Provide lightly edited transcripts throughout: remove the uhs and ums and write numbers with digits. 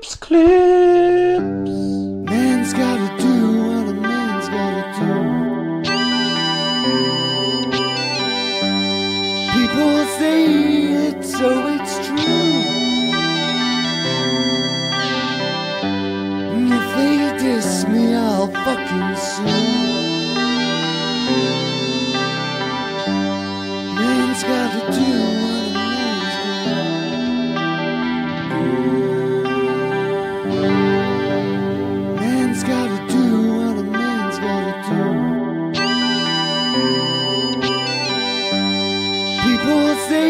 Clips, clips. Man's gotta do what a man's gotta do. People say it, so it's true. And if they diss me, I'll fucking sue. Man's gotta do what a man's gotta do. Man's gotta do what a man's gotta do. People say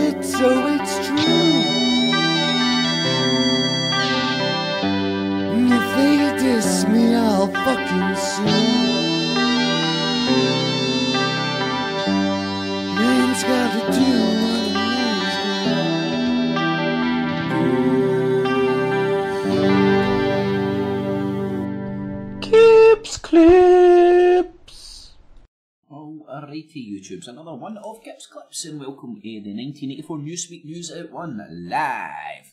it, so it's true. And if they diss me, I'll fucking sue. Man's gotta do what a man's gotta do. Clips, clips. Alrighty, YouTube's another one of Gips Clips, and welcome to the 1984 Newspeak News at 1 live.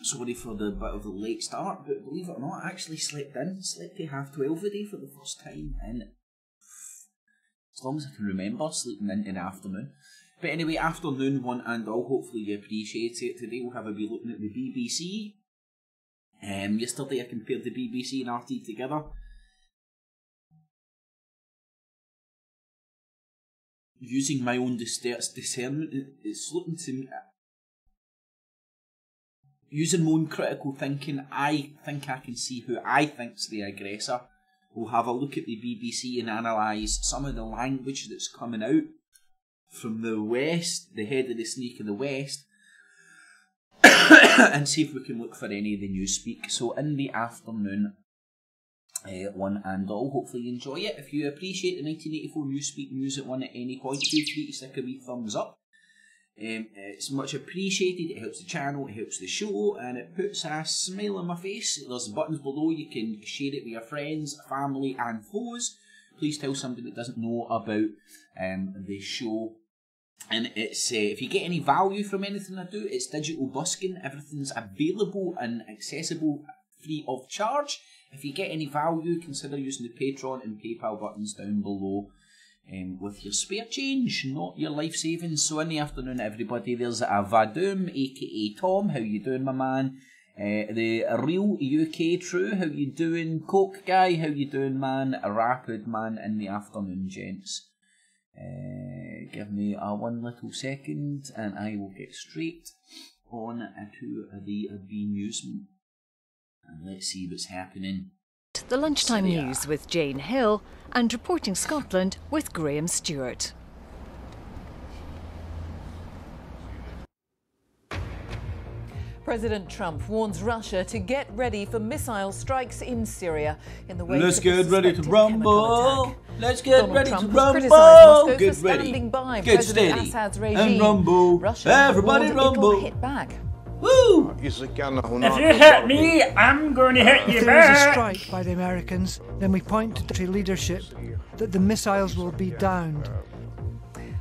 Sorry for the bit of a late start, but believe it or not, I actually slept till 12:30 a day for the first time in, as long as I can remember, sleeping into the afternoon. But anyway, afternoon one and all, hopefully you appreciate it. Today we'll have a wee looking at the BBC. Yesterday I compared the BBC and RT together. Using my own discernment, it's looking to me. Using my own critical thinking, I think I can see who I think's the aggressor. We'll have a look at the BBC and analyse some of the language that's coming out from the West, the head of the snake of the West, and see if we can look for any of the Newspeak. So in the afternoon, one and all, hopefully you enjoy it. If you appreciate the 1984 Newspeak News at 1 at any point, feel free to stick a wee thumbs up. It's much appreciated. It helps the channel, it helps the show, and it puts a smile on my face. There's buttons below. You can share it with your friends, family and foes. Please tell somebody that doesn't know about the show. And it's if you get any value from anything I do, it's digital busking. Everything's available and accessible free of charge. If you get any value, consider using the Patreon and PayPal buttons down below. With your spare change, not your life savings. So in the afternoon, everybody, there's a Vadoom, aka Tom. How you doing, my man? The real UK True. How you doing, Coke guy? How you doing, man? A Rapid man in the afternoon, gents. Give me one little second, and I will get straight on to the amusement. And let's see what's happening. The lunchtime news with Jane Hill and Reporting Scotland with Graham Stewart. President Trump warns Russia to get ready for missile strikes in Syria in the wake Let's of get ready to rumble. Let's get Donald ready Trump to has rumble. criticised Get Moscow for ready. standing by Get President steady. Assad's regime. And rumble. Russia Everybody warned rumble. it'll hit back. Woo! If you hit me, I'm going to hit you If there is a back. strike by the Americans, then we point to leadership that the missiles will be downed.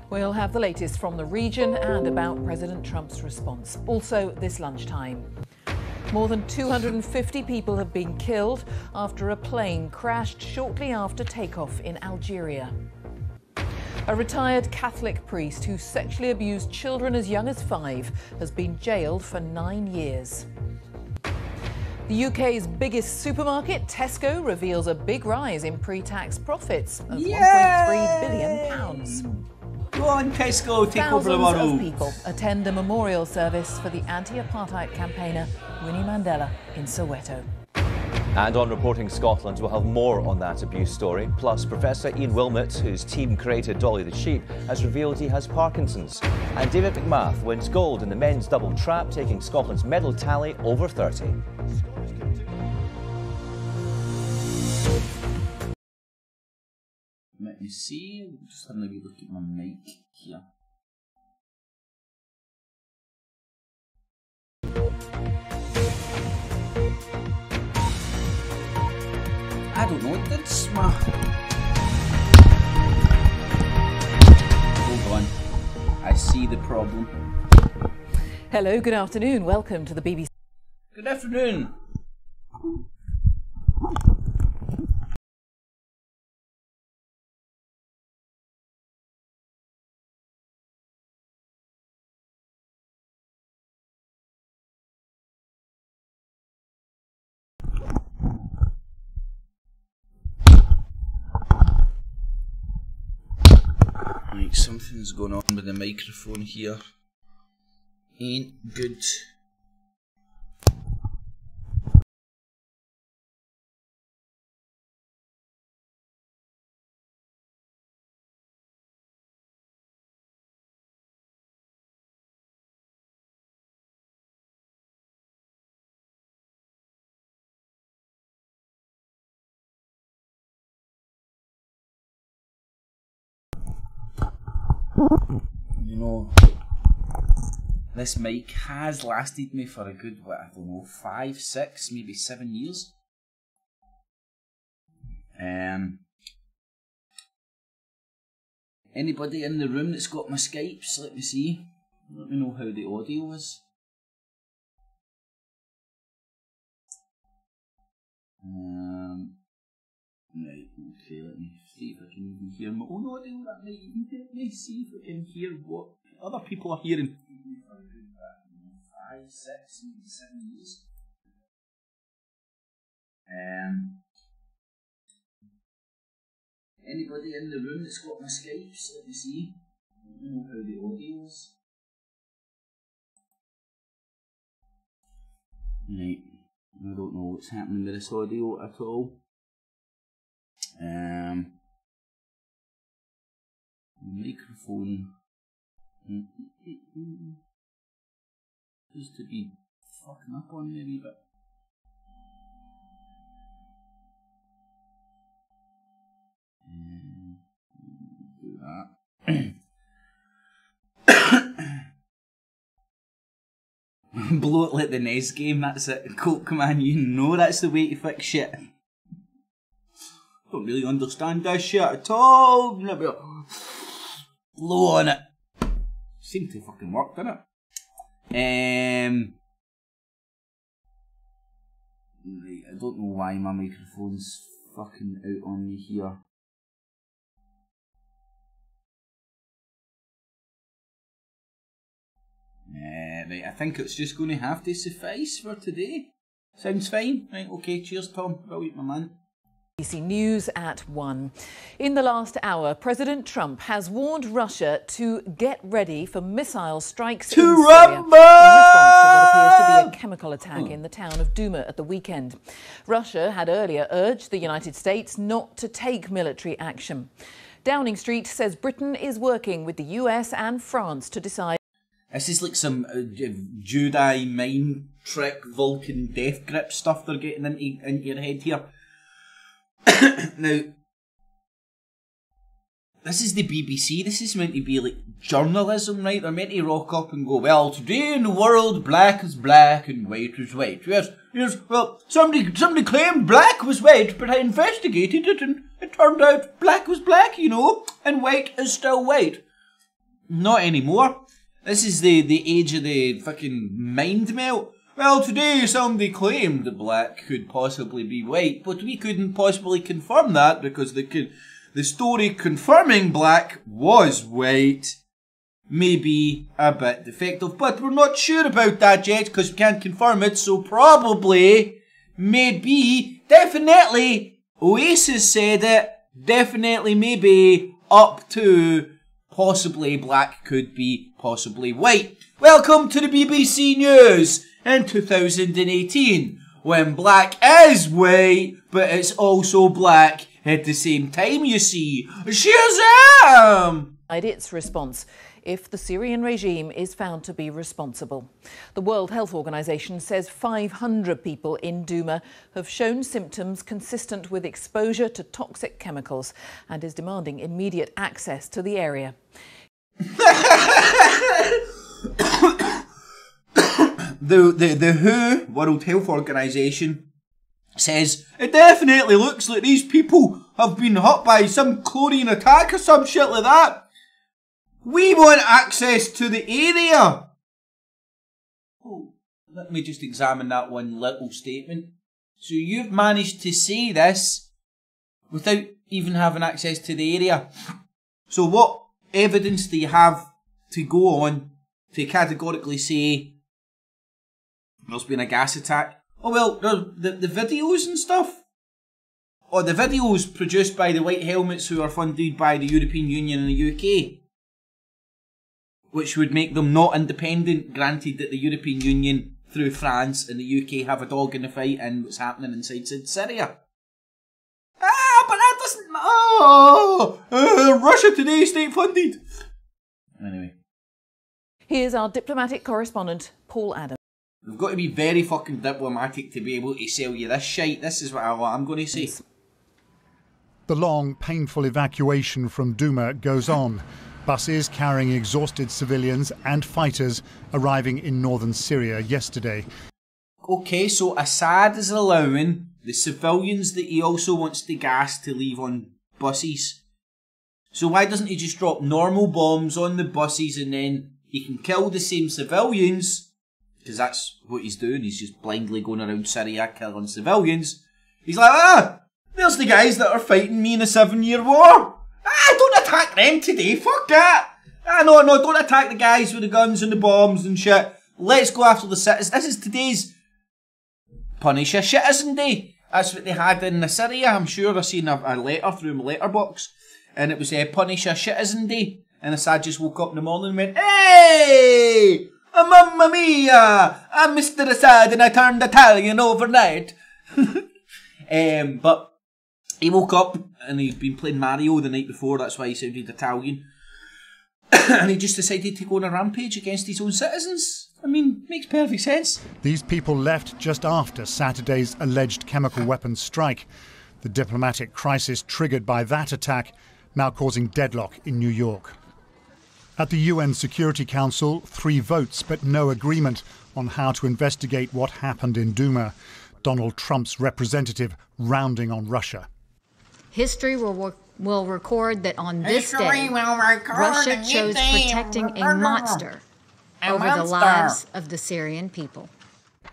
We'll have the latest from the region and about President Trump's response. Also this lunchtime. More than 250 people have been killed after a plane crashed shortly after takeoff in Algeria. A retired Catholic priest who sexually abused children as young as 5 has been jailed for 9 years. The UK's biggest supermarket, Tesco, reveals a big rise in pre-tax profits of £1.3 billion. Go on, Tesco, take over the Thousands world. of people attend a memorial service for the anti-apartheid campaigner Winnie Mandela in Soweto. And on Reporting Scotland, we'll have more on that abuse story. Plus, Professor Ian Wilmot, whose team created Dolly the Sheep, has revealed he has Parkinson's. And David McMath wins gold in the men's double trap, taking Scotland's medal tally over 30. Let me see. I'm just having a wee look at my mic here. I don't know, that's my... Hold on. I see the problem. Hello, good afternoon. Welcome to the BBC. Good afternoon. Right, something's going on with the microphone here. Ain't good. You know, this mic has lasted me for a good, what, I don't know, 5, 6, maybe 7 years. Anybody in the room that's got my Skypes? Let me see. Let me know how the audio is. Right, okay, let me see if I can even hear my own audio. That might even help me see if I can hear what other people are hearing. 5, 6, maybe 7 years. Anybody in the room that's got my Skypes? Let me see. I don't know how the audio is. Right, I don't know what's happening with this audio at all. Microphone just to be fucking up on me a wee bit. Do that. Blow it like the NES game, that's it. Coke man, you know that's the way to fix shit. Don't really understand that shit at all. Blow on it. Seemed to fucking work, didn't it? Right, I don't know why my microphone's fucking out on me here. Right, I think it's just going to have to suffice for today. Sounds fine. Right, okay, cheers Tom. Brilliant, my man. BBC News at 1. In the last hour, President Trump has warned Russia to get ready for missile strikes in Syria in response to what appears to be a chemical attack in the town of Douma at the weekend. Russia had earlier urged the United States not to take military action. Downing Street says Britain is working with the US and France to decide. This is like some Jedi mind trick Vulcan death grip stuff they're getting into your head here. Now, this is the BBC, this is meant to be like journalism, right? They're meant to rock up and go, well, today in the world, black is black and white is white. Yes, well, somebody claimed black was white, but I investigated it and it turned out black was black, you know, and white is still white. Not anymore. This is the age of the fucking mind melt. Well, today somebody claimed that black could possibly be white, but we couldn't possibly confirm that because the story confirming black was white may be a bit defective, but we're not sure about that yet because we can't confirm it, so probably, maybe, definitely, Oasis said it, definitely, maybe, up to, possibly black could be possibly white. Welcome to the BBC News in 2018, when black is white, but it's also black at the same time, you see. Shazam! Its response if the Syrian regime is found to be responsible. The World Health Organization says 500 people in Douma have shown symptoms consistent with exposure to toxic chemicals and is demanding immediate access to the area. The WHO, World Health Organization, says it definitely looks like these people have been hit by some chlorine attack or some shit like that. We want access to the area. Oh, let me just examine that one little statement. So you've managed to say this without even having access to the area. So what evidence do you have to go on to categorically say there's been a gas attack? Oh well, the videos and stuff. Or the videos produced by the White Helmets who are funded by the European Union and the UK. Which would make them not independent, granted that the European Union, through France and the UK, have a dog in the fight in what's happening inside Syria. Ah, but that doesn't... Russia Today state funded. Anyway. Here's our diplomatic correspondent, Paul Adams. We've got to be very fucking diplomatic to be able to sell you this shite. This is what I'm going to say. The long, painful evacuation from Douma goes on. Buses carrying exhausted civilians and fighters arriving in northern Syria yesterday. Okay, so Assad is allowing the civilians that he also wants to gas to leave on buses. So why doesn't he just drop normal bombs on the buses and then he can kill the same civilians? Because that's what he's doing, he's just blindly going around Syria killing civilians. He's like, there's the guys that are fighting me in a 7-year war. Don't attack them today, fuck that! No, don't attack the guys with the guns and the bombs and shit. Let's go after the citizens. This is today's Punish a Citizen Day. That's what they had in Syria. I'm sure I seen a letter through my letterbox. And it was Punish a Citizen Day. And Assad just woke up in the morning and went, hey! Mamma mia! I'm Mr. Assad and I turned Italian overnight. But he woke up and he'd been playing Mario the night before, that's why he sounded Italian. And he just decided to go on a rampage against his own citizens. I mean, makes perfect sense. These people left just after Saturday's alleged chemical weapons strike. The diplomatic crisis triggered by that attack now causing deadlock in New York. At the UN Security Council, 3 votes but no agreement on how to investigate what happened in Douma. Donald Trump's representative rounding on Russia. History will record that on this day, Russia chose protecting a monster over the lives of the Syrian people.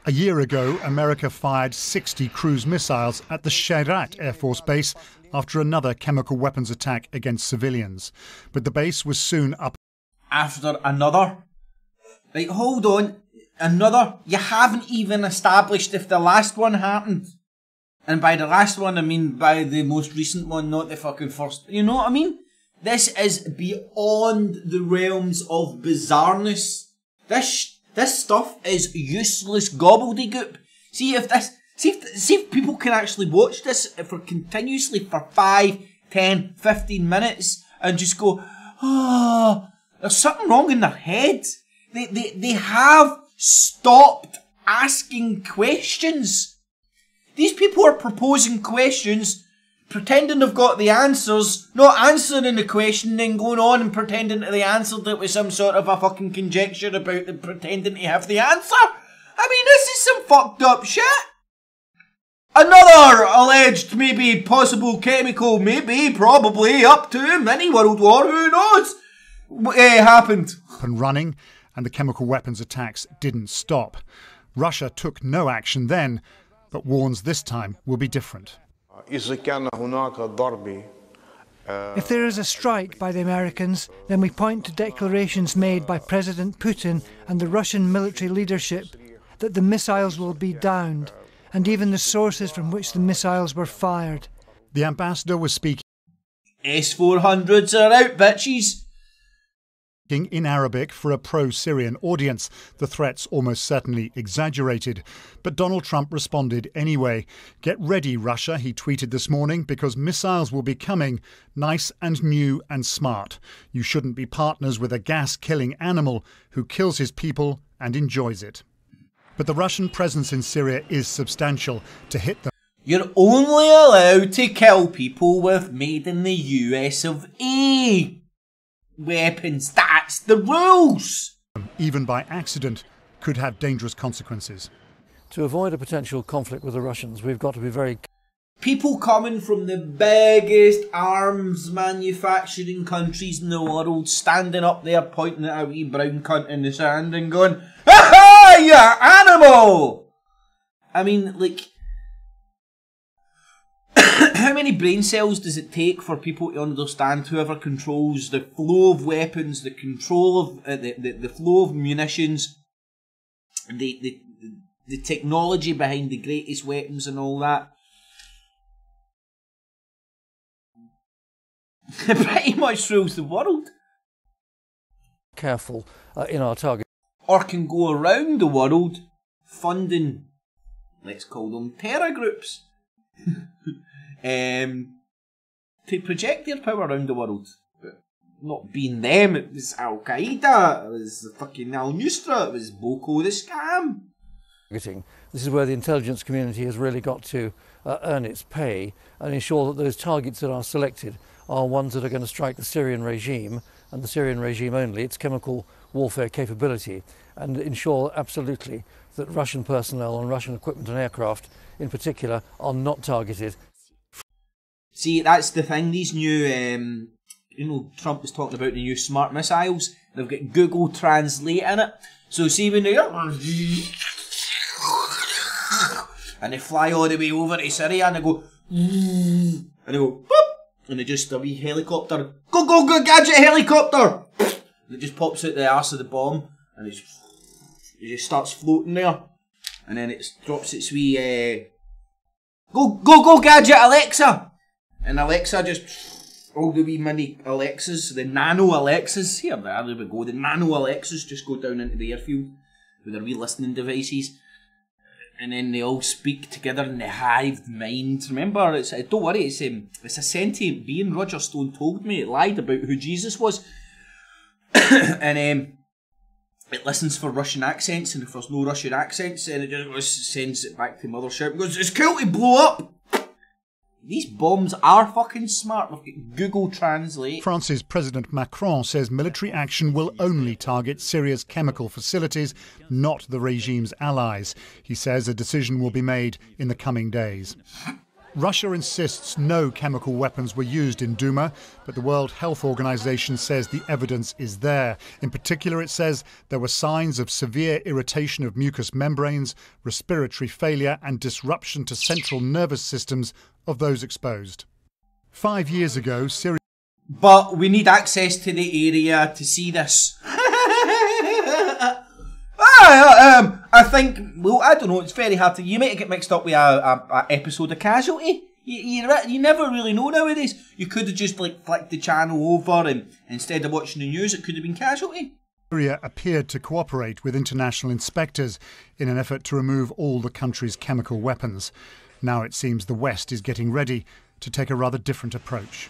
A year ago, America fired 60 cruise missiles at the F.E.A.R Air Force Base after another chemical weapons attack against civilians. But the base was soon up. After another? Right, hold on. Another? You haven't even established if the last one happened. And by the last one, I mean by the most recent one, not the fucking first. You know what I mean? This is beyond the realms of bizarreness. This stuff is useless gobbledygook. See if people can actually watch this for continuously for 5, 10, 15 minutes and just go, there's something wrong in their head. They have stopped asking questions. These people are proposing questions, pretending they've got the answers, not answering the question, then going on and pretending that they answered it with some sort of a fucking conjecture about them pretending to have the answer. I mean, this is some fucked up shit. Another alleged, maybe possible chemical, maybe, probably, up to mini world war, who knows? Happened. And running, and the chemical weapons attacks didn't stop. Russia took no action then, but warns this time will be different. If there is a strike by the Americans, then we point to declarations made by President Putin and the Russian military leadership that the missiles will be downed, and even the sources from which the missiles were fired. The ambassador was speaking S-400s are out, bitches. In Arabic for a pro-Syrian audience, the threats almost certainly exaggerated. But Donald Trump responded anyway. Get ready, Russia, he tweeted this morning, because missiles will be coming, nice and new and smart. You shouldn't be partners with a gas-killing animal who kills his people and enjoys it. But the Russian presence in Syria is substantial. To hit them, you're only allowed to kill people with made in the US of A. weapons. That's the rules. Even by accident, could have dangerous consequences. To avoid a potential conflict with the Russians, we've got to be very... People coming from the biggest arms manufacturing countries in the world standing up there pointing at a wee brown cunt in the sand and going, ha ha, you animal! I mean, like, how many brain cells does it take for people to understand whoever controls the flow of weapons, the control of the flow of munitions, the technology behind the greatest weapons and all that? It pretty much rules the world. Careful in our target. Or can go around the world funding, let's call them terror groups, to project their power around the world. But not being them, it was Al Qaeda, it was fucking Al Nusra, it was Boko the scam. This is where the intelligence community has really got to earn its pay and ensure that those targets that are selected are ones that are going to strike the Syrian regime, and the Syrian regime only, its chemical warfare capability, and ensure absolutely that Russian personnel and Russian equipment and aircraft in particular are not targeted. See, that's the thing, these new, Trump was talking about the new smart missiles, they've got Google Translate in it, so see when they and they fly all the way over to Syria and they go and they go boop, and they just a wee helicopter, go gadget helicopter, and it just pops out the arse of the bomb and it just starts floating there, and then it drops its wee go gadget Alexa, and Alexa just all the wee mini Alexas, the nano Alexas, there we go, the nano Alexas just go down into the airfield with their wee listening devices. And then they all speak together in the hived mind. Remember, don't worry, it's a sentient being. Roger Stone told me, it lied about who Jesus was. And it listens for Russian accents, and if there's no Russian accents, then it just sends it back to mothership and goes, it's cool to blow up! These bombs are fucking smart. Look at Google Translate. France's President Macron says military action will only target Syria's chemical facilities, not the regime's allies. He says a decision will be made in the coming days. Russia insists no chemical weapons were used in Duma, but the World Health Organization says the evidence is there. In particular, it says there were signs of severe irritation of mucous membranes, respiratory failure and disruption to central nervous systems of those exposed. 5 years ago, Syria... But we need access to the area to see this. I think, well, I don't know, it's very hard to... You might get mixed up with a episode of Casualty. You never really know nowadays. You could have just, like, flicked the channel over and instead of watching the news, it could have been Casualty. Syria appeared to cooperate with international inspectors in an effort to remove all the country's chemical weapons. Now it seems the West is getting ready to take a rather different approach.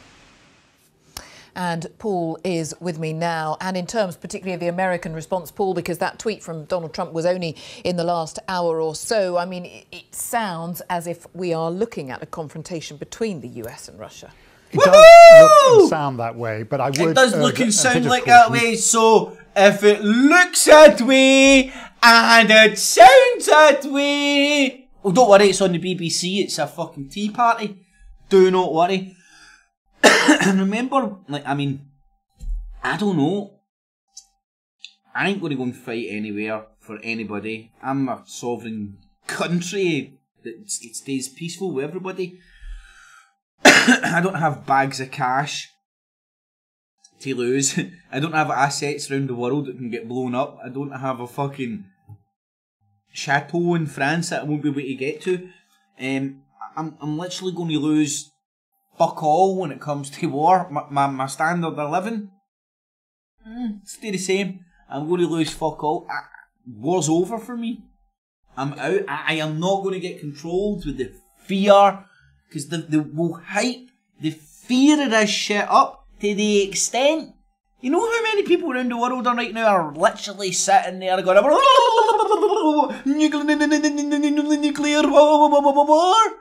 And Paul is with me now. And in terms particularly of the American response, Paul, because that tweet from Donald Trump was only in the last hour or so, I mean, it sounds as if we are looking at a confrontation between the US and Russia. It does look and sound that way, but I would... It does look and sound like that way, so if it looks that way and it sounds that way... Well, don't worry, it's on the BBC, it's a fucking tea party. Do not worry. And remember, like, I mean, I don't know. I ain't going to go and fight anywhere for anybody. I'm a sovereign country that stays peaceful with everybody. I don't have bags of cash to lose. I don't have assets around the world that can get blown up. I don't have a fucking chateau in France that I won't be able to get to. I'm literally going to lose fuck all when it comes to war. My standard of living stay the same. I'm going to lose fuck all. War's over for me. I'm out. I am not going to get controlled with the fear, because they will hype the fear of this shit up to the extent. You know how many people around the world right now are literally sitting there going, nuclear war?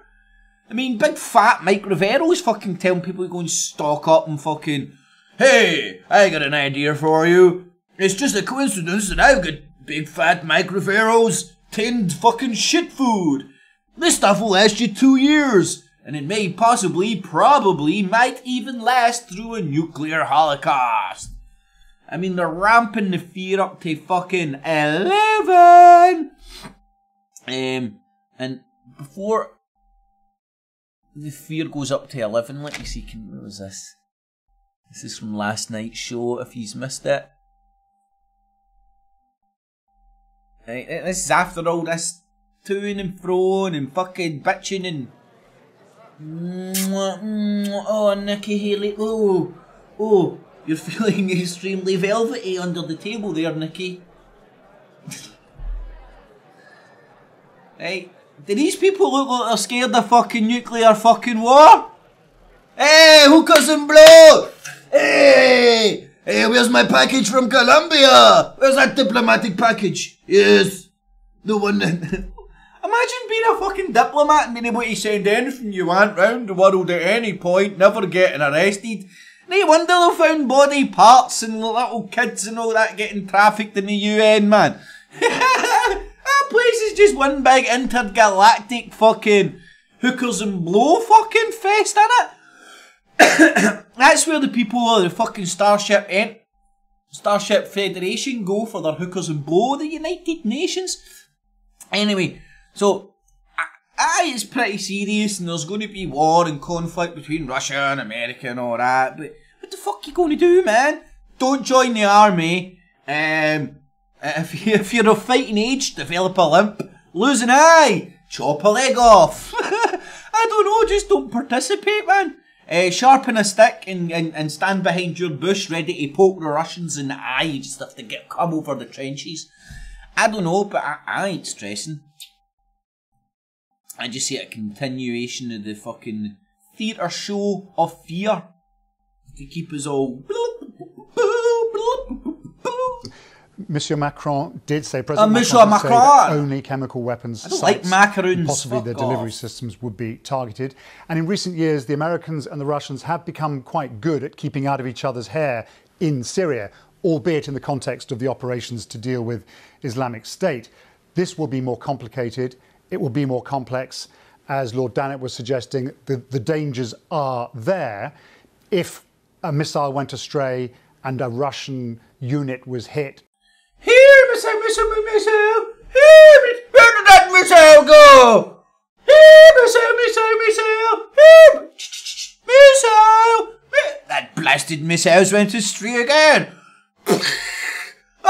I mean, big fat Mike Rivero's fucking telling people to go and stock up and fucking, hey, I got an idea for you. It's just a coincidence that I've got big fat Mike Rivero's tinned fucking shit food. This stuff will last you 2 years, and it may possibly, probably, might even last through a nuclear holocaust. I mean, they're ramping the fear up to fucking 11. And before the fear goes up to 11, let me see, where was this? This is from last night's show, if you've missed it. Right, this is after all this toing and froing and fucking bitching and... Oh, Nikki Haley, oh, you're feeling extremely velvety under the table there, Nikki. Right, do these people look like they're scared of fucking nuclear fucking war? Hey, hookers and blow! Hey, where's my package from Colombia? Where's that diplomatic package? Yes, the one that... Imagine being a fucking diplomat and being able to send anything you want round the world at any point, never getting arrested. No wonder they found body parts and little kids and all that getting trafficked in the UN, man. That place is just one big intergalactic fucking hookers and blow fucking fest, innit? That's where the people of the fucking Starship Federation go for their hookers and blow, the United Nations. Anyway, so, it's pretty serious and there's going to be war and conflict between Russia and America and all that, but what the fuck are you going to do, man? Don't join the army. If you're of fighting age, develop a limp. Lose an eye, chop a leg off. I don't know, just don't participate, man. Sharpen a stick and stand behind your bush ready to poke the Russians in the eye. You just have to come over the trenches. I don't know, but I ain't stressing. I just see a continuation of the fucking theatre show of F.E.A.R. to keep us all... Monsieur Macron did say, President Monsieur Macron did say that only chemical weapons I don't sites, like macaroons. possibly their Fuck delivery off. systems, would be targeted. And in recent years, the Americans and the Russians have become quite good at keeping out of each other's hair in Syria, albeit in the context of the operations to deal with Islamic State. This will be more complicated. It will be more complex. As Lord Dannatt was suggesting, the dangers are there. If a missile went astray and a Russian unit was hit. Here, missile! Here, where did that missile go? Here, missile! Here, missile! That blasted missiles went astray again.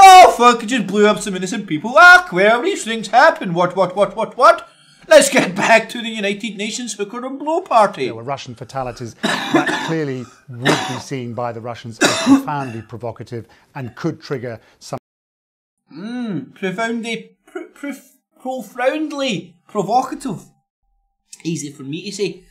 Oh fuck, it just blew up some innocent people. Where these things happen? What? Let's get back to the United Nations hooker and blow party. There were Russian fatalities that clearly would be seen by the Russians as profoundly provocative and could trigger some... profoundly provocative. Easy for me to say.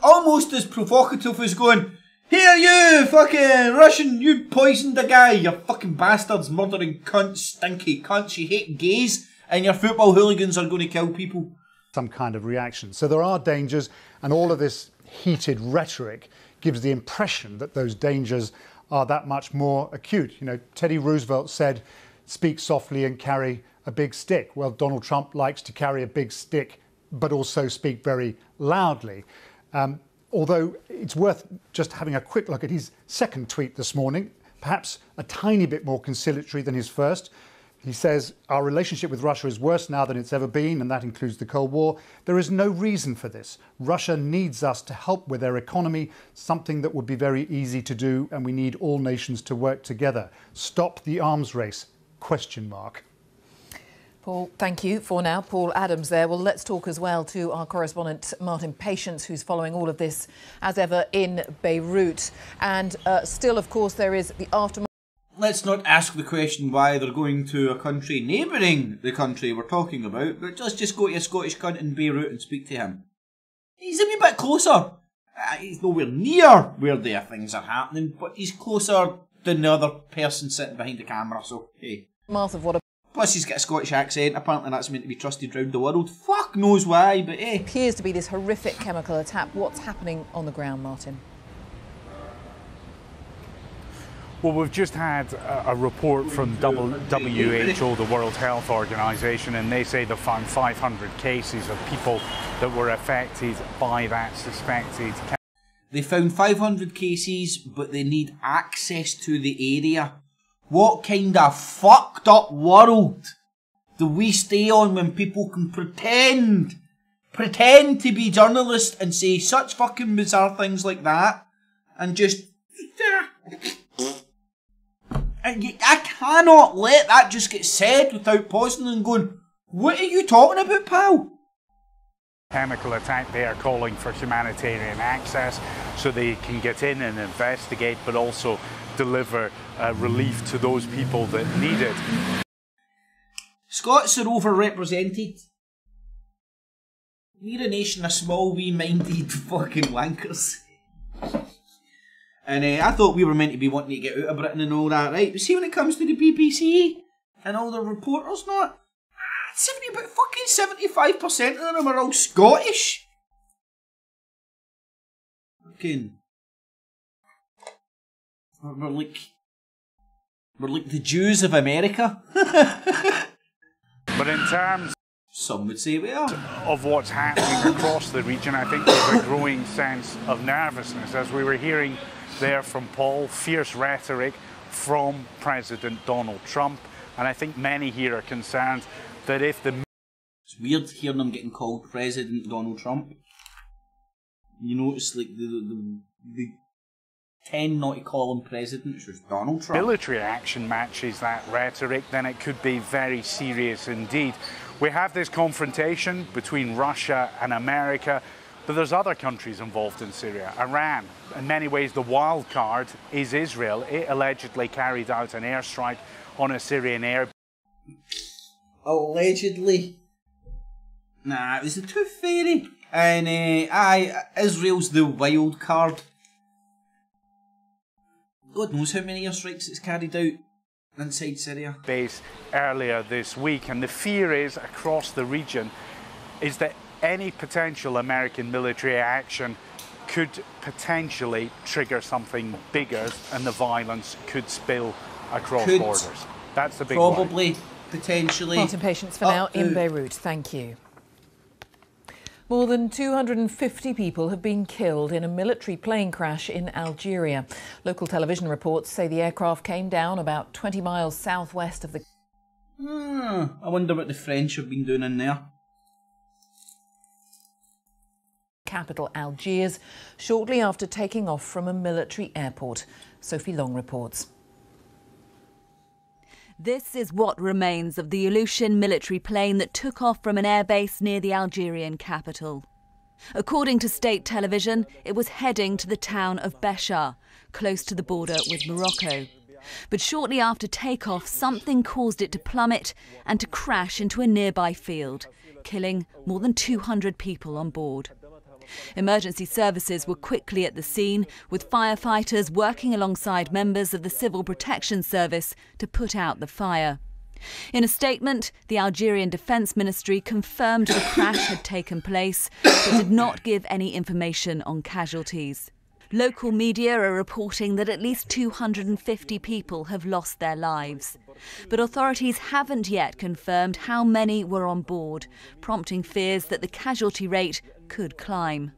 Almost as provocative as going, here you fucking Russian, you poisoned a guy, you fucking bastards, murdering cunts, stinky cunts, you hate gays, and your football hooligans are going to kill people. Some kind of reaction. So there are dangers, and all of this heated rhetoric gives the impression that those dangers are that much more acute. You know, Teddy Roosevelt said, speak softly and carry a big stick. Well, Donald Trump likes to carry a big stick, but also speak very loudly. Although it's worth just having a quick look at his second tweet this morning, perhaps a tiny bit more conciliatory than his first. He says, our relationship with Russia is worse now than it's ever been, and that includes the Cold War. There is no reason for this. Russia needs us to help with their economy, something that would be very easy to do, and we need all nations to work together. Stop the arms race, ? Paul, thank you for now. Paul Adams there. Well, let's talk as well to our correspondent Martin Patience, who's following all of this as ever in Beirut. And still, of course, there is the aftermath. Let's not ask the question why they're going to a country neighbouring the country we're talking about, but let's just go to a Scottish cunt in Beirut and speak to him. He's a wee bit closer. He's nowhere near where their things are happening, but he's closer than the other person sitting behind the camera, so hey. Of what Plus he's got a Scottish accent, apparently that's meant to be trusted round the world. Fuck knows why, but hey. Appears to be this horrific chemical attack. What's happening on the ground, Martin? Well, we've just had a report from WHO, the World Health Organization, and they say they've found 500 cases of people that were affected by that suspected. They found 500 cases, but they need access to the area. What kind of fucked up world do we stay on when people can pretend to be journalists and say such fucking bizarre things like that and just... I cannot let that just get said without pausing and going, what are you talking about, pal? Chemical attack, they are calling for humanitarian access so they can get in and investigate, but also deliver relief to those people that need it. Scots are overrepresented. We're a nation of small, wee-minded fucking wankers. And I thought we were meant to be wanting to get out of Britain and all that, right? But see, when it comes to the BBC and all the reporters, not about fucking 75% of them are all Scottish. Fucking, we're like the Jews of America. But in terms, some would say we are, of what's happening across the region, I think there's a growing sense of nervousness, as we were hearing there from Paul, fierce rhetoric from President Donald Trump, and I think many here are concerned that if the... It's weird hearing them getting called President Donald Trump. You notice, like, they tend not to call him President, it's just Donald Trump. Military action matches that rhetoric, then it could be very serious indeed. We have this confrontation between Russia and America, but there's other countries involved in Syria. Iran, in many ways the wild card, is Israel. It allegedly carried out an airstrike on a Syrian air. Allegedly? Nah, it was the Tooth Fairy. And Israel's the wild card. God knows how many airstrikes it's carried out inside Syria. Base earlier this week, and the fear is across the region is that any potential American military action could potentially trigger something bigger and the violence could spill across borders. That's the big one. Probably, potentially. Martin Patience for now in Beirut. Thank you. More than 250 people have been killed in a military plane crash in Algeria. Local television reports say the aircraft came down about 20 miles southwest of the... I wonder what the French have been doing in there. Capital Algiers, shortly after taking off from a military airport. Sophie Long reports. This is what remains of the Aleutian military plane that took off from an airbase near the Algerian capital. According to state television, it was heading to the town of F.E.A.R, close to the border with Morocco. But shortly after takeoff, something caused it to plummet and to crash into a nearby field, killing more than 200 people on board. Emergency services were quickly at the scene, with firefighters working alongside members of the Civil Protection Service to put out the fire. In a statement, the Algerian Defence Ministry confirmed the crash had taken place, but did not give any information on casualties. Local media are reporting that at least 250 people have lost their lives. But authorities haven't yet confirmed how many were on board, prompting fears that the casualty rate could climb.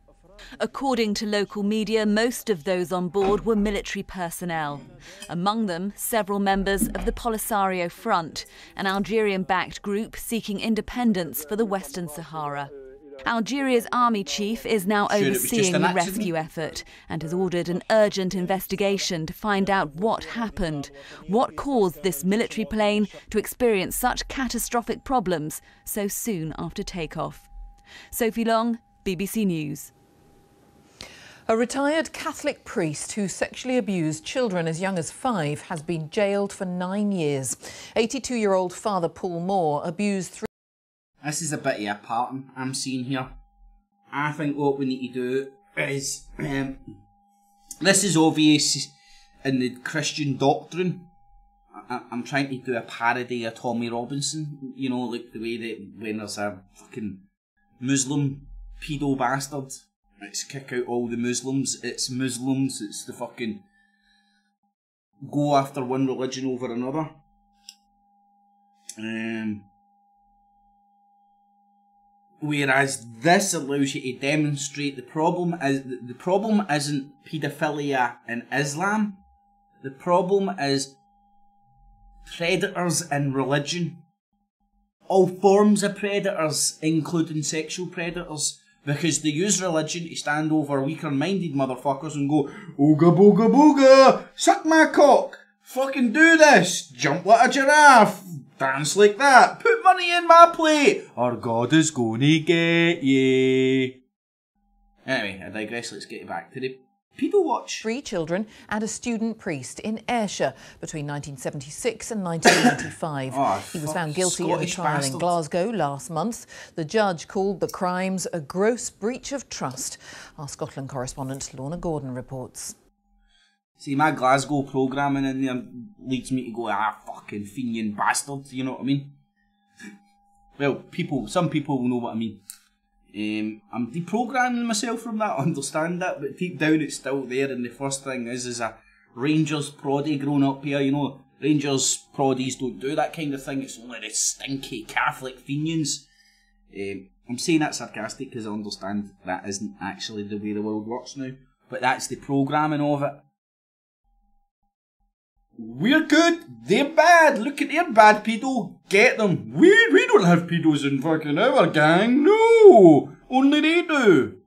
According to local media, most of those on board were military personnel. Among them, several members of the Polisario Front, an Algerian-backed group seeking independence for the Western Sahara. Algeria's army chief is now overseeing the rescue effort and has ordered an urgent investigation to find out what happened, what caused this military plane to experience such catastrophic problems so soon after takeoff. Sophie Long, BBC News. A retired Catholic priest who sexually abused children as young as 5 has been jailed for 9 years. 82-year-old Father Paul Moore abused 3... This is a bit of a pattern I'm seeing here. I think what we need to do is... this is obvious in the Christian doctrine. I'm trying to do a parody of Tommy Robinson. You know, like the way that when there's a fucking Muslim pedo bastard, let's kick out all the Muslims. It's the fucking go after one religion over another. Whereas this allows you to demonstrate the problem isn't paedophilia in Islam. The problem is predators in religion. All forms of predators, including sexual predators, because they use religion to stand over weaker-minded motherfuckers and go, ooga booga booga, suck my cock, fucking do this, jump like a giraffe, dance like that, put money in my plate, or God is gonna get ye. Anyway, I digress, let's get back to the People watch. 3 children and a student priest in Ayrshire between 1976 and 1995. He was found guilty of a trial in Glasgow last month. The judge called the crimes a gross breach of trust. Our Scotland correspondent Lorna Gordon reports. See, my Glasgow programming in there leads me to go, fucking Fenian bastard, you know what I mean? Well, some people will know what I mean. I'm deprogramming myself from that, understand that, but deep down it's still there, and the first thing is a Rangers proddy growing up here, you know, Rangers proddies don't do that kind of thing, it's only the stinky Catholic Fenians. I'm saying that sarcastic because I understand that isn't actually the way the world works now, but that's the programming of it. We're good, they're bad, look at their bad pedo, get them. We don't have pedos in fucking our gang, no, only they do.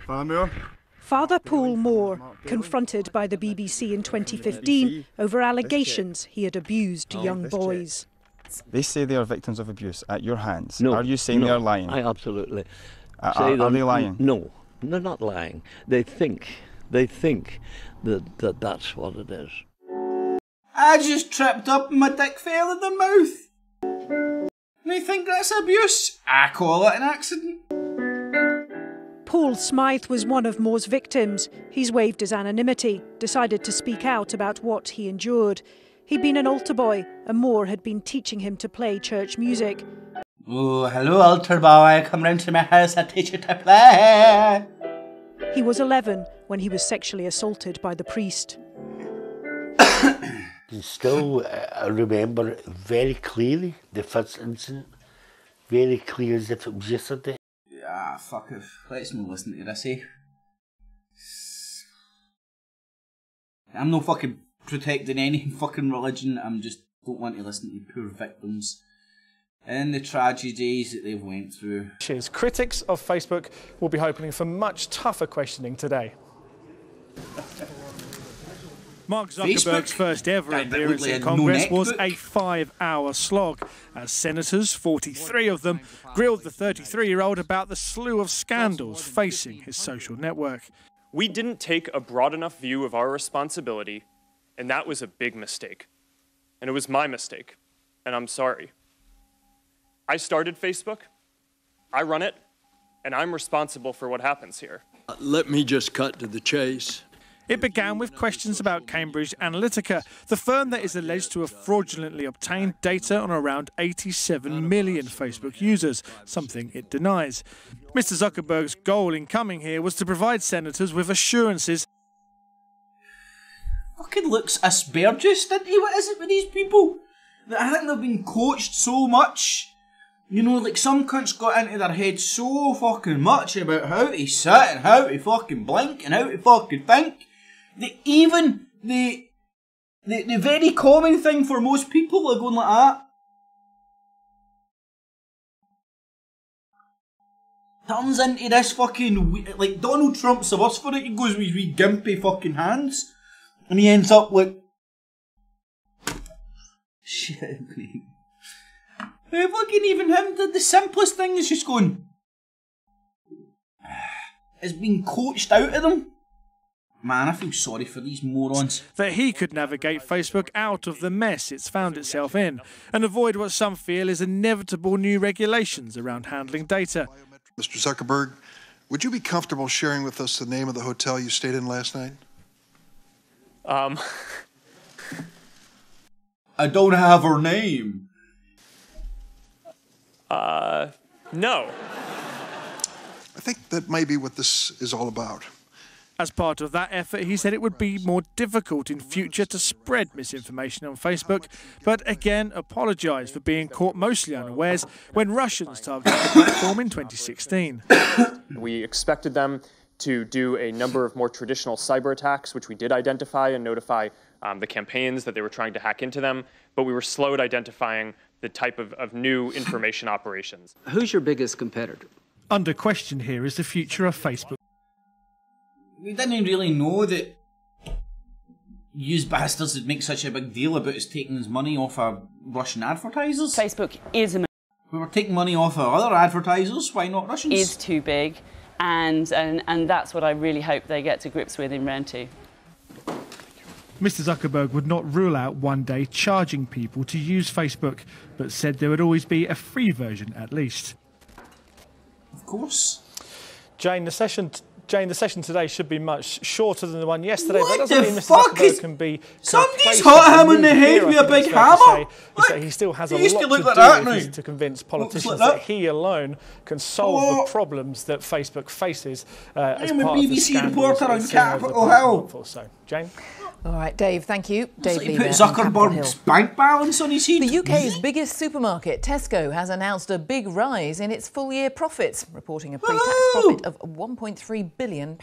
Father Paul Moore, confronted by the BBC in 2015 over allegations he had abused young boys. They say they are victims of abuse at your hands. No. Are you saying they are lying? I absolutely. Are they lying? No, they're not lying. They think that that's what it is. I just tripped up and my dick fell in their mouth. And they think that's abuse. I call it an accident. Paul Smythe was one of Moore's victims. He's waived his anonymity, decided to speak out about what he endured. He'd been an altar boy, and Moore had been teaching him to play church music. Oh, hello altar boy, come round to my house, I'll teach you to play. He was 11 when he was sexually assaulted by the priest. Still, I remember very clearly the first incident, very clear as if it was yesterday. Ah, fuck it. Let's not listen to this, eh? I'm no fucking protecting any fucking religion, I'm just don't want to listen to poor victims and the tragedies that they've went through. Critics of Facebook will be hoping for much tougher questioning today. Mark Zuckerberg's first ever appearance in Congress was a 5-hour slog, as senators, 43 of them, grilled the 33-year-old about the slew of scandals facing his social network. We didn't take a broad enough view of our responsibility, and that was a big mistake. And it was my mistake, and I'm sorry. I started Facebook, I run it, and I'm responsible for what happens here. Let me just cut to the chase. It began with questions about Cambridge Analytica, the firm that is alleged to have fraudulently obtained data on around 87 million Facebook users, something it denies. Mr. Zuckerberg's goal in coming here was to provide senators with assurances. Fucking looks aspergus, didn't he? What is it with these people? I think they've been coached so much. You know, like some cunts got into their head so fucking much about how to sit and how to fucking blink and how to fucking think. Even the very common thing for most people are going like that. Turns into this fucking, like Donald Trump's the worst for it, he goes with his wee gimpy fucking hands. And he ends up like... Shit, mate. Fucking even him did the simplest thing is just going... It's been coached out of them. Man, I feel sorry for these morons. That he could navigate Facebook out of the mess it's found itself in and avoid what some feel is inevitable new regulations around handling data. Mr. Zuckerberg, would you be comfortable sharing with us the name of the hotel you stayed in last night? I don't have her name. No. I think that may be what this is all about. As part of that effort, he said it would be more difficult in future to spread misinformation on Facebook, but again apologised for being caught mostly unawares when Russians targeted the platform in 2016. We expected them to do a number of more traditional cyber attacks, which we did identify and notify the campaigns that they were trying to hack into them, but we were slow at identifying the type of new information operations. Who's your biggest competitor? Under question here is the future of Facebook. We didn't really know that you bastards would make such a big deal about us taking his money off of Russian advertisers. Facebook is a... We were taking money off of other advertisers, why not Russians? Is too big, and that's what I really hope they get to grips with in round 2. Mr. Zuckerberg would not rule out one day charging people to use Facebook, but said there would always be a free version at least. Of course. Jane, the session today should be much shorter than the one yesterday. What but that doesn't the mean Mr. fuck Zuckerberg is... can be... Somebody's hit him on the head with a big hammer! He still has a He used lot to look to like do that if now. he's to convince politicians like that he alone can solve the problems that Facebook faces as I'm a part of the BBC scandals reporter that on it's seen over the Capitol past Hill. month or so. Jane? All right, Dave, thank you. Dave Like he Lever put on Capitol Zuckerberg's Hill. bank balance on his head. The UK's biggest supermarket, Tesco, has announced a big rise in its full-year profits, reporting a pre-tax profit of £1.3 billion.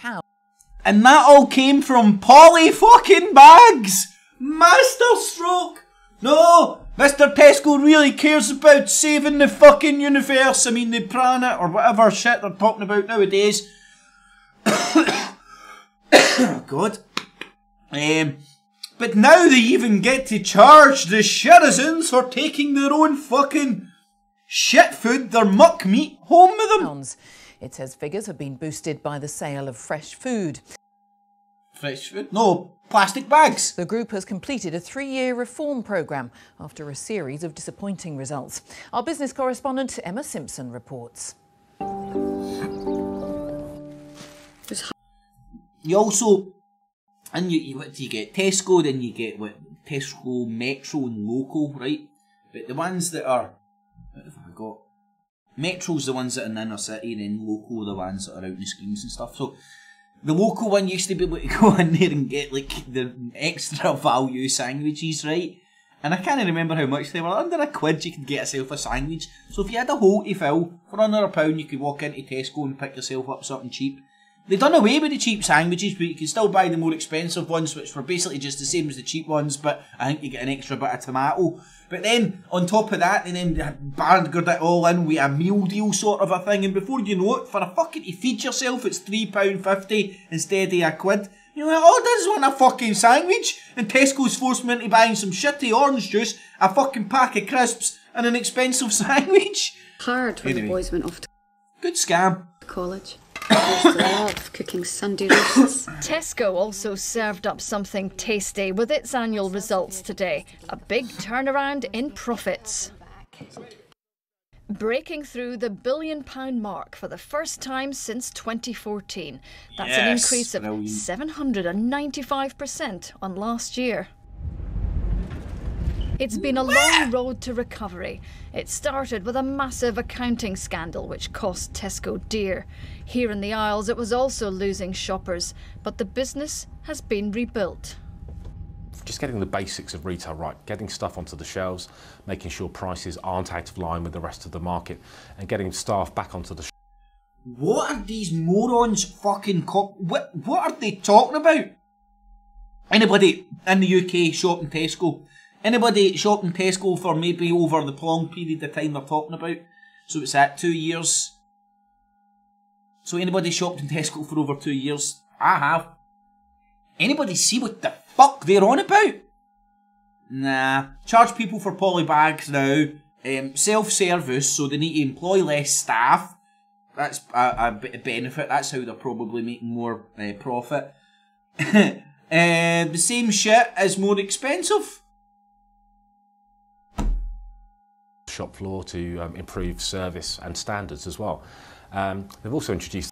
And that all came from poly fucking bags! Master stroke! No! Mr. Tesco really cares about saving the fucking universe. I mean, the planet or whatever shit they're talking about nowadays. Oh, God. But now they even get to charge the citizens for taking their own fucking shit food, their muck meat, home with them. It says figures have been boosted by the sale of fresh food. Fresh food? No, plastic bags. The group has completed a 3-year reform programme after a series of disappointing results. Our business correspondent Emma Simpson reports. You also, and what do you get? Tesco, then you get what? Tesco, Metro and Local, right? But the ones that are, what have I got? Metro's the ones that are in the inner city, and then Local are the ones that are out in the screens and stuff. So the Local one used to be able to go in there and get like the extra value sandwiches, right? And I can't remember how much they were. Under £1 you could get yourself a sandwich. So if you had a hole to fill, for under £1 you could walk into Tesco and pick yourself up something cheap. They've done away with the cheap sandwiches, but you can still buy the more expensive ones, which were basically just the same as the cheap ones, but I think you get an extra bit of tomato. But then, on top of that, they then bargered it all in with a meal deal sort of a thing, and before you know it, for a fucking to feed yourself, it's £3.50 instead of £1. You're like, oh, I just want a fucking sandwich, and Tesco's forced me into buying some shitty orange juice, a fucking pack of crisps, and an expensive sandwich. Hard when the boys went off to good scam. college. I used to love cooking Sunday roasts. Tesco also served up something tasty with its annual results today. A big turnaround in profits. Breaking through the £1 billion mark for the first time since 2014. That's an increase of 795% on last year. It's been a long road to recovery. It started with a massive accounting scandal which cost Tesco dear. Here in the Isles it was also losing shoppers, but the business has been rebuilt. Just getting the basics of retail right, getting stuff onto the shelves, making sure prices aren't out of line with the rest of the market, and getting staff back onto the What are these morons fucking what are they talking about? Anybody in the UK shopping Tesco? Anybody shopping Tesco for maybe over the long period of time they're talking about? So it's at 2 years. So anybody shopped in Tesco for over 2 years? I have. Anybody see what the fuck they're on about? Nah. Charge people for poly bags now. Self-service, so they need to employ less staff. That's a benefit. That's how they're probably making more profit. The same shit is more expensive. shop floor to improve service and standards as well. They've also introduced...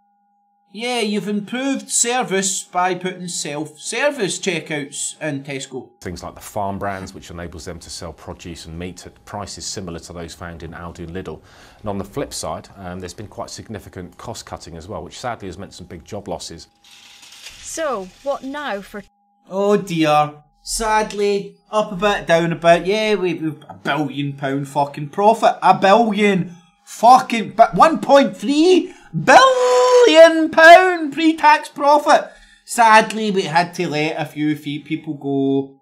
Yeah, you've improved service by putting self-service checkouts in Tesco. Things like the farm brands, which enables them to sell produce and meat at prices similar to those found in Aldi and Lidl. And on the flip side, there's been quite significant cost cutting as well, which sadly has meant some big job losses. So, what now for... Oh dear. Sadly, up a bit, down a bit. Yeah, we've £1 billion fucking profit. £1 billion fucking... But £1.3 billion pre-tax profit. Sadly, we had to let a few people go.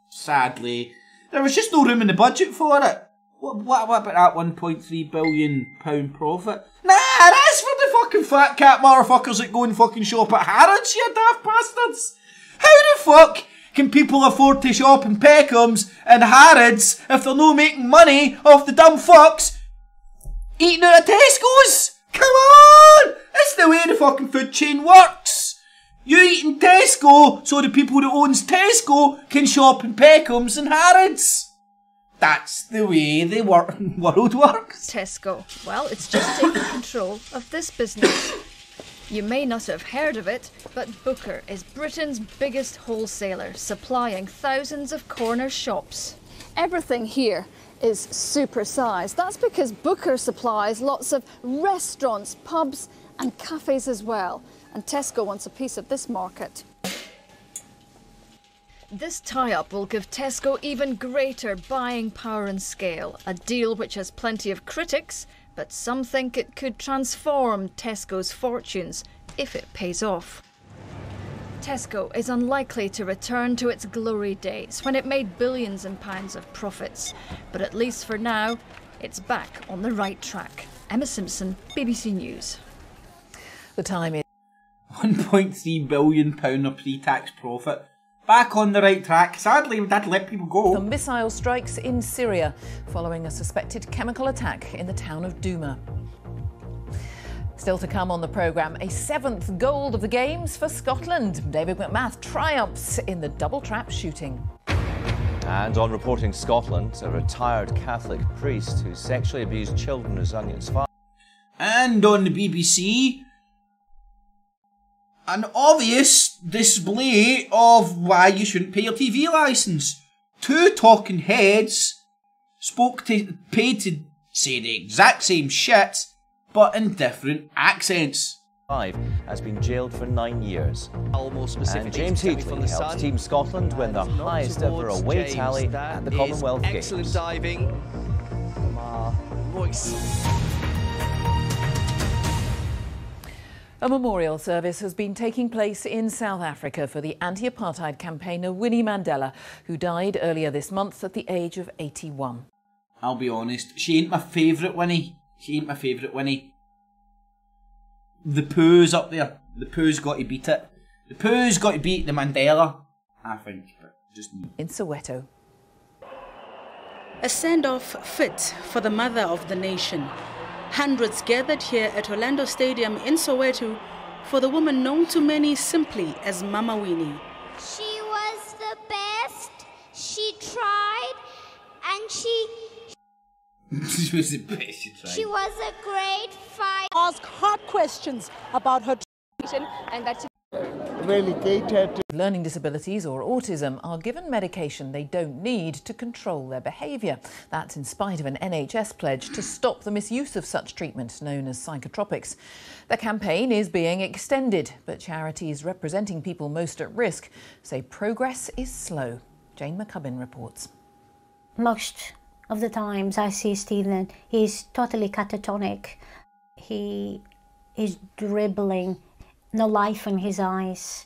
sadly, there was just no room in the budget for it. What about that £1.3 billion profit? Nah, that's for the fucking fat cat motherfuckers that go and fucking shop at Harrods, you daft bastards. How the fuck can people afford to shop in Peckham's and Harrods if they're not making money off the dumb fucks eating out of Tesco's? Come on! That's the way the fucking food chain works. You eat in Tesco so the people that owns Tesco can shop in Peckham's and Harrods. That's the way the world works. Tesco. Well, it's just taking control of this business. You may not have heard of it, but Booker is Britain's biggest wholesaler, supplying thousands of corner shops. Everything here is supersized. That's because Booker supplies lots of restaurants, pubs and cafes as well. And Tesco wants a piece of this market. This tie-up will give Tesco even greater buying power and scale, a deal which has plenty of critics, but some think it could transform Tesco's fortunes if it pays off. Tesco is unlikely to return to its glory days when it made billions in pounds of profits, but at least for now, it's back on the right track. Emma Simpson, BBC News. The time is £1.3 billion of pre-tax profit. Back on the right track. Sadly, we've had to let people go. The missile strikes in Syria following a suspected chemical attack in the town of Douma. Still to come on the programme, a 7th gold of the Games for Scotland. David McMath triumphs in the double trap shooting. And on Reporting Scotland, a retired Catholic priest who sexually abused children as Onion's father. And on the BBC, an obvious display of why you shouldn't pay your TV licence. Two talking heads paid to say the exact same shit, but in different accents. Has been jailed for 9 years. More specifically, and James Heatley helps Team Scotland win their highest ever away James, tally at the Commonwealth Games. Excellent diving from Royce. A memorial service has been taking place in South Africa for the anti-apartheid campaigner Winnie Mandela, who died earlier this month at the age of 81. I'll be honest, she ain't my favourite Winnie. She ain't my favourite Winnie. The Pooh's up there. The Pooh's got to beat it. The Pooh's got to beat the Mandela, I think. But just me. In Soweto. A send-off fit for the mother of the nation. Hundreds gathered here at Orlando Stadium in Soweto for the woman known to many simply as Mama Winnie. She was the best, she tried, and she was the best she tried. She was a great fighter. Ask hard questions about her tradition, and that's really catered to. Learning disabilities or autism are given medication they don't need to control their behaviour. That's in spite of an NHS pledge to stop the misuse of such treatment, known as psychotropics. The campaign is being extended, but charities representing people most at risk say progress is slow. Jane McCubbin reports. Most of the times I see Stephen, he's totally catatonic. He is dribbling, no life in his eyes.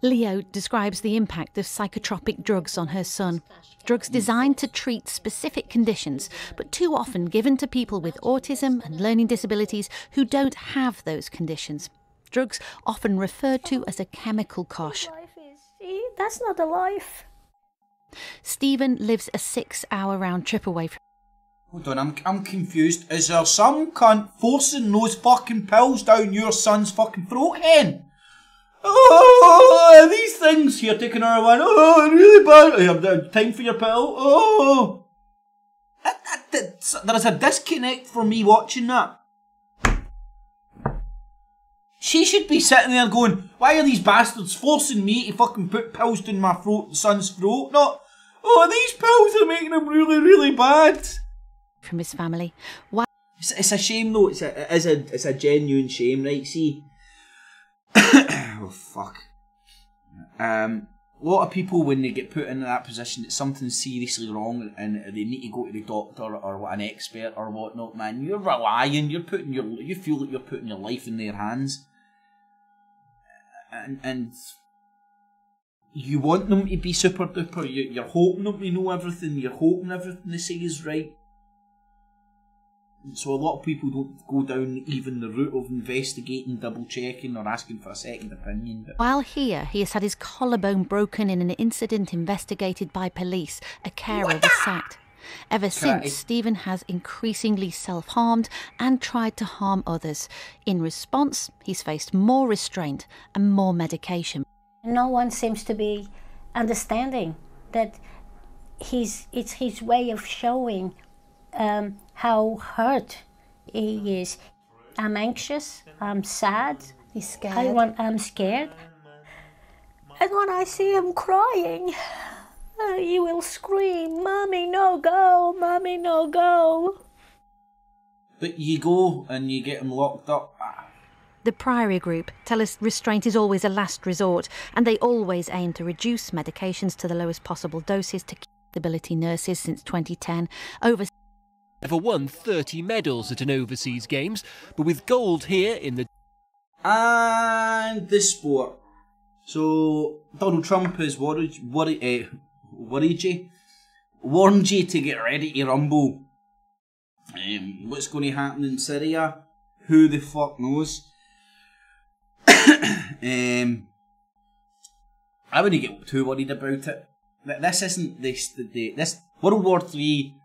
Leo describes the impact of psychotropic drugs on her son. Drugs designed to treat specific conditions, but too often given to people with autism and learning disabilities who don't have those conditions. Drugs often referred to as a chemical kosh. That's not a life. Stephen lives a 6-hour round trip away from... Hold on, I'm confused. Is there some cunt forcing those fucking pills down your son's fucking throat, hen? Oh, these things here taking our one. Oh, really bad. Time for your pill. Oh. There is a disconnect for me watching that. She should be sitting there going, why are these bastards forcing me to fucking put pills down my son's throat? Not, oh, these pills are making him really, really bad. From his family. Why? It's a shame though, it's a genuine shame, right? See, oh fuck. A lot of people, when they get put into that position, that something's seriously wrong and they need to go to the doctor or an expert or whatnot, man, you're relying, you feel like you're putting your life in their hands. And you want them to be super duper. You're hoping them to know everything. You're hoping everything they say is right. So a lot of people don't go down even the route of investigating, double checking, or asking for a second opinion. But While here, he has had his collarbone broken in an incident investigated by police. A carer was sacked. Ever since, Stephen has increasingly self-harmed and tried to harm others. In response, he's faced more restraint and more medication. No one seems to be understanding that it's his way of showing how hurt he is. I'm anxious, I'm sad, he's scared. I'm scared. And when I see him crying, he will scream, "Mommy, no go! Mommy, no go!" But you go and you get him locked up. The Priory Group tell us restraint is always a last resort, and they always aim to reduce medications to the lowest possible doses to keep stability nurses since 2010. Never won 30 medals at an overseas games, but with gold here in the... And the sport. So, Donald Trump has warned you to get ready to rumble. What's going to happen in Syria? Who the fuck knows? I wouldn't get too worried about it. This isn't this World War III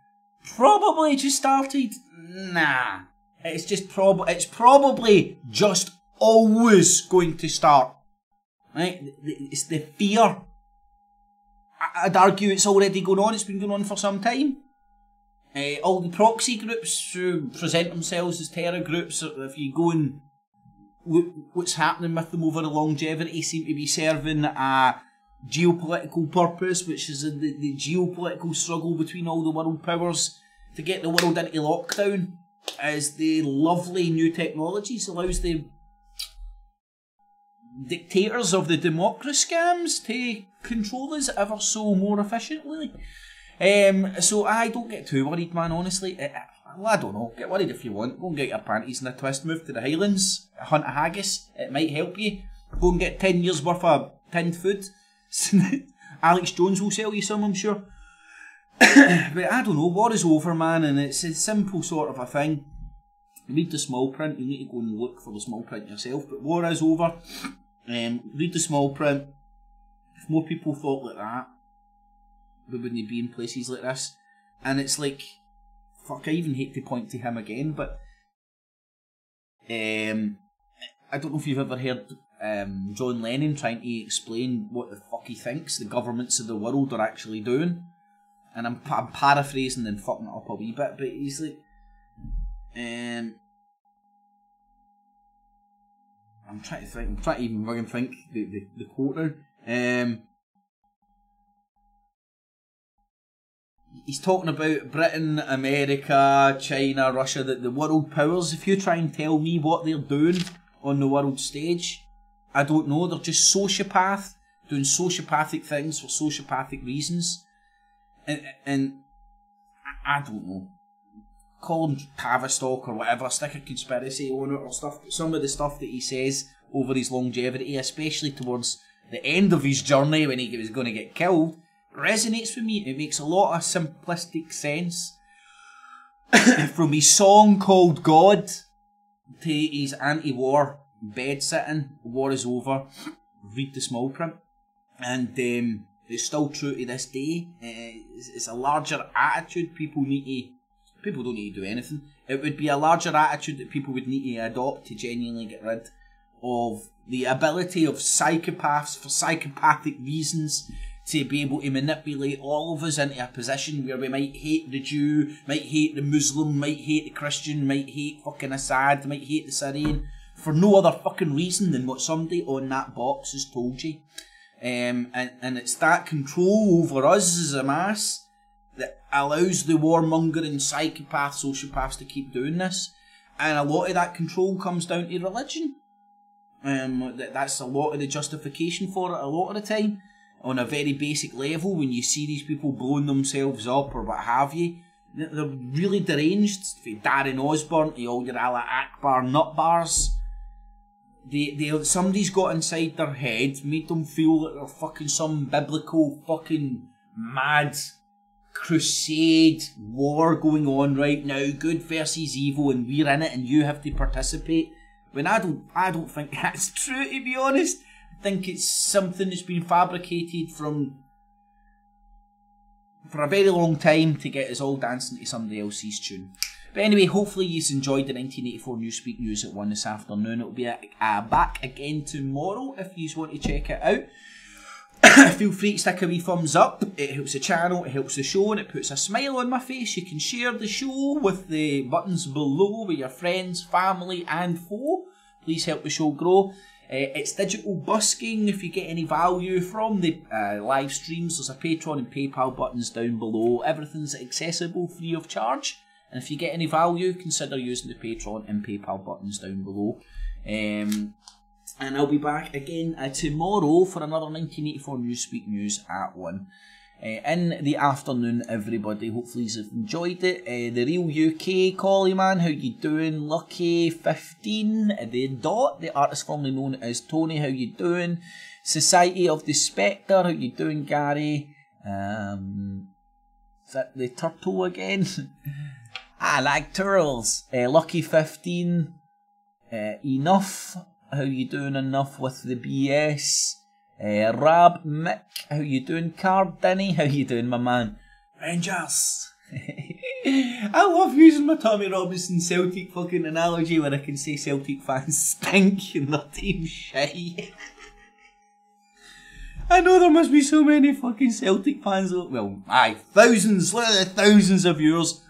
probably just started. Nah, it's probably just always going to start. Right? It's the fear. I'd argue it's already going on. It's been going on for some time. All the proxy groups who present themselves as terror groups, if you go and look what's happening with them over the longevity, seem to be serving a geopolitical purpose, which is the geopolitical struggle between all the world powers to get the world into lockdown, as the lovely new technologies allows the dictators of the democracy scams to control us ever so more efficiently. So I don't get too worried, man, honestly. I don't know, get worried if you want. Go and get your panties in a twist, move to the Highlands, hunt a haggis, it might help you. Go and get 10 years worth of tinned food. Alex Jones will sell you some, I'm sure. But I don't know, war is over, man, and it's a simple sort of a thing. Read the small print, you need to go and look for the small print yourself, but war is over. Read the small print. If more people thought like that, we wouldn't be in places like this. And it's like, fuck, I even hate to point to him again, but I don't know if you've ever heard John Lennon trying to explain what the fuck he thinks the governments of the world are actually doing. And I'm paraphrasing and fucking it up a wee bit, but he's like, I'm trying to think. I'm trying to even fucking think the quote now. He's talking about Britain, America, China, Russia, the world powers. If you try and tell me what they're doing on the world stage, I don't know. They're just sociopath, doing sociopathic things for sociopathic reasons. And I don't know. Call him Tavistock or whatever, stick a conspiracy on it or stuff, but some of the stuff that he says over his longevity, especially towards the end of his journey when he was going to get killed, resonates with me. It makes a lot of simplistic sense. From his song called God to his anti-war bed sitting, war is over, read the small print. And it's still true to this day. It's a larger attitude people need to... People don't need to do anything. It would be a larger attitude that people would need to adopt to genuinely get rid of the ability of psychopaths for psychopathic reasons to be able to manipulate all of us into a position where we might hate the Jew, might hate the Muslim, might hate the Christian, might hate fucking Assad, might hate the Syrian, for no other fucking reason than what somebody on that box has told you. And it's that control over us as a mass that allows the warmongering psychopaths, sociopaths to keep doing this. And a lot of that control comes down to religion. That's a lot of the justification for it a lot of the time. On a very basic level, when you see these people blowing themselves up or what have you, they're really deranged. From Darren Osborne to all your Allah Akbar nut bars. somebody's got inside their head, made them feel that they're fucking some biblical fucking mad crusade war going on right now, good versus evil, and we're in it and you have to participate. When I don't think that's true, to be honest. I think it's something that's been fabricated for a very long time to get us all dancing to somebody else's tune. But anyway, hopefully you've enjoyed the 1984 Newspeak News at 1 this afternoon. It'll be back again tomorrow if you want to check it out. Feel free to stick a wee thumbs up. It helps the channel, it helps the show, and it puts a smile on my face. You can share the show with the buttons below with your friends, family and foe. Please help the show grow. It's digital busking. If you get any value from the live streams, there's a Patreon and PayPal buttons down below. Everything's accessible free of charge. And if you get any value, consider using the Patreon and PayPal buttons down below. And I'll be back again tomorrow for another 1984 Newspeak News at 1. In the afternoon, everybody. Hopefully you've enjoyed it. The Real UK, Collie Man, how you doing? Lucky15, the Dot, the artist formerly known as Tony, how you doing? Society of the Spectre, how you doing, Gary? Is that the turtle again? I like turtles. Lucky15, Enough, how you doing? Enough with the BS. Rab Mick, how you doing? Card Denny, how you doing, my man? Rangers. I love using my Tommy Robinson Celtic fucking analogy where I can say Celtic fans stink and their team's shite. I know there must be so many fucking Celtic fans. Well, aye, thousands, literally thousands of viewers.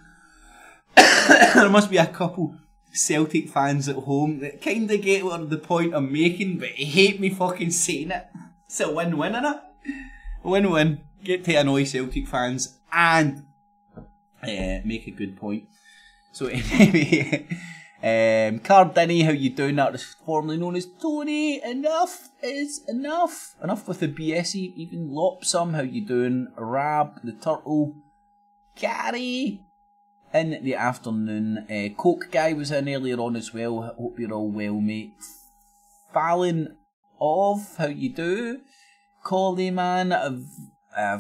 There must be a couple Celtic fans at home that kind of get what the point I'm making, but hate me fucking saying it. It's a win-win, innit? Win-win. Get to annoy Celtic fans and make a good point. So anyway, Cardini, how you doing? That is formerly known as Tony. Enough is enough. Enough with the BS. Even Lopsum, how you doing? Rab, the Turtle, Gary. In the afternoon, Coke Guy was in earlier on as well. Hope you're all well, mate. Fallon how you do? Collie Man,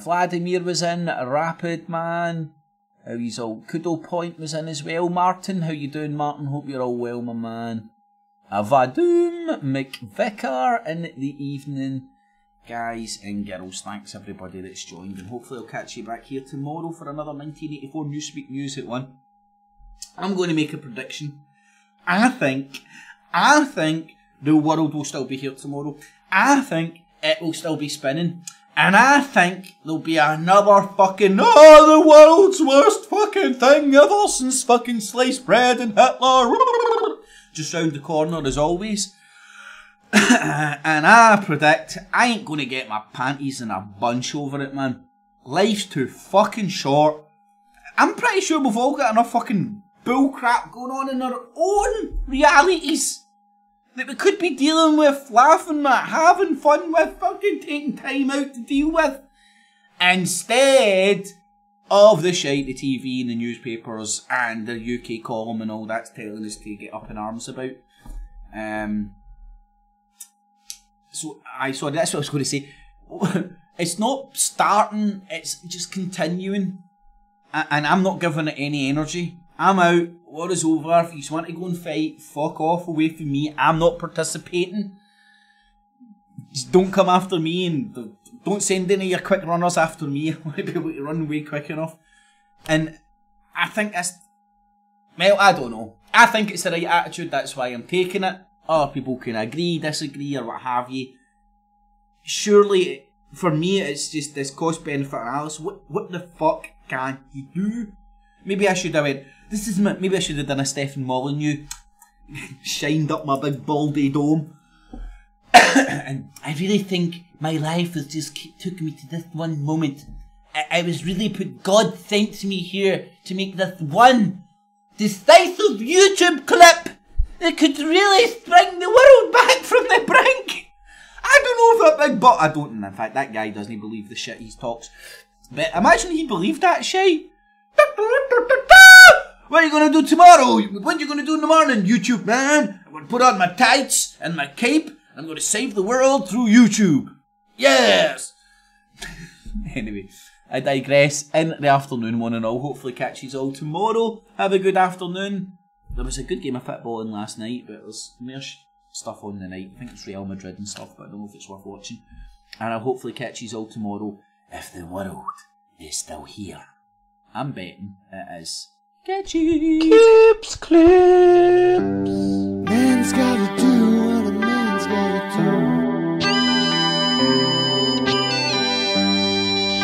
Vladimir was in. Rapid Man, how he's all. Kudo Point was in as well. Martin, how you doing, Martin? Hope you're all well, my man. Vadoom, McVicar in the evening. Guys and girls, thanks everybody that's joined, and hopefully I'll catch you back here tomorrow for another 1984 Newspeak News at 1. I'm going to make a prediction. I think the world will still be here tomorrow. I think it will still be spinning. And I think there'll be another fucking, the world's worst fucking thing ever since fucking sliced bread and Hitler. Just round the corner as always. And I predict I ain't going to get my panties in a bunch over it, man. Life's too fucking short. I'm pretty sure we've all got enough fucking bullcrap going on in our own realities that we could be dealing with, laughing at, having fun with, fucking taking time out to deal with, instead of the shite the TV and the newspapers and the UK column and all that's telling us to get up in arms about. So that's what I was going to say. It's not starting, it's just continuing. And I'm not giving it any energy. I'm out, war is over. If you want to go and fight, fuck off away from me. I'm not participating. Just don't come after me and don't send any of your quick runners after me. I want to be able to run away quick enough. And I think that's, well, I don't know. I think it's the right attitude, that's why I'm taking it. Other people can agree, disagree, or what have you. Surely, for me, it's just this cost-benefit analysis. What the fuck can you do? Maybe I should have went, maybe I should have done a Stephen Molyneux, shined up my big baldy dome. And I really think my life has just took me to this one moment. I was really God sent me here to make this one decisive YouTube clip that could really bring the world back from the brink. I don't know if that big butt. I don't. In fact, that guy doesn't believe the shit he talks. But imagine he believed that shit. What are you gonna do tomorrow? What are you gonna do in the morning? YouTube, man. going to put on my tights and my cape, and I'm going to save the world through YouTube. Yes! Anyway, I digress. In the afternoon, one and all. Hopefully catch you all tomorrow. Have a good afternoon. There was a good game of football in last night, but there's more stuff on the night. I think it's Real Madrid and stuff, but I don't know if it's worth watching. And I'll hopefully catch you all tomorrow if the world is still here. I'm betting it is. Catch you. Clips, clips. Man's gotta do what a man's gotta do.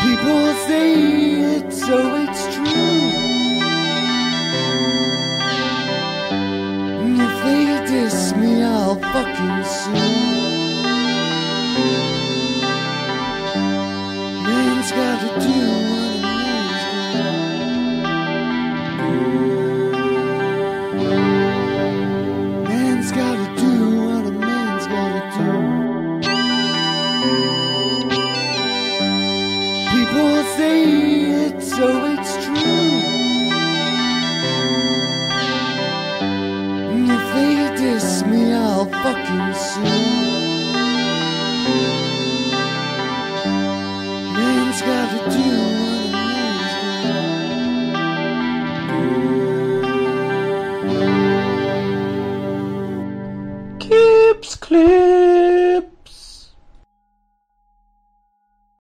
People say it, so it's true. And if they diss me, I'll fucking sue. Man's gotta do what a man's gotta do. Man's gotta do what a man's gotta do. People say it, so it's true. And if they diss me, I'll fucking sue. Man's gotta do what a man's gotta do. Clips, clips.